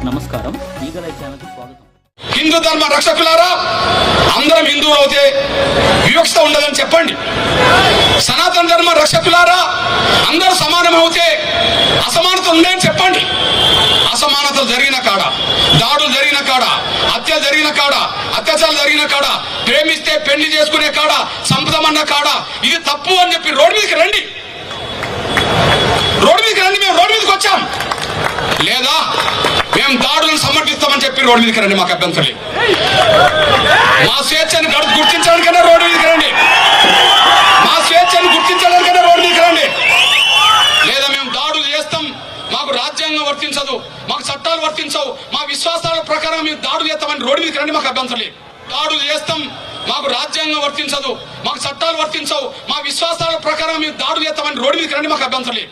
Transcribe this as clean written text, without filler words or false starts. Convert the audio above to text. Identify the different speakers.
Speaker 1: నమస్కారం, ఈగలై ఛానల్కి స్వాగతం.
Speaker 2: హిందూ ధర్మ రక్షకులారా, అందరం హిందువులు అవుతే వివక్షత ఉండదని చెప్పండి. సనాతన ధర్మ రక్షకులారా, అందరూ సమానం అవుతే అసమానత ఉందని చెప్పండి. అసమానతలు జరిగిన కాడ, దాడులు జరిగిన కాడ, హత్య జరిగిన కాడ, అత్యాచారాలు జరిగిన కాడ, ప్రేమిస్తే పెళ్లి చేసుకునే కాడ, సంపదమన్న కాడ ఇది తప్పు అని చెప్పి రోడ్డు మీదకి రండి. మేము రోడ్డు మీదకి వచ్చాం. లేదా మేము దాడులను సమర్థిస్తామని చెప్పి రోడ్డు మీదకి రండి, మాకు అభ్యంతరం లేదు. మా స్వేచ్ఛను గుర్తించడానికైనా రోడ్డు మీదకి రండి. మా స్వేచ్ఛను గుర్తించడానికైనా రోడ్డు మీదకి రండి. లేదా మేము దాడులు చేస్తాం, మాకు రాజ్యాంగం వర్తించదు, మాకు చట్టాలు వర్తించవు, మా విశ్వాసాల ప్రకారం మేము దాడులు చేస్తామని రోడ్డు మీదకి రండి, మాకు అభ్యంతరం లేదు. దాడులు చేస్తాం, మాకు రాజ్యాంగం వర్తించదు, మాకు చట్టాలు వర్తించవు, మా విశ్వాసాల ప్రకారం మేము దాడులు చేస్తామని రోడ్డు మీదకి రండి, మాకు అభ్యంతరం లేదు.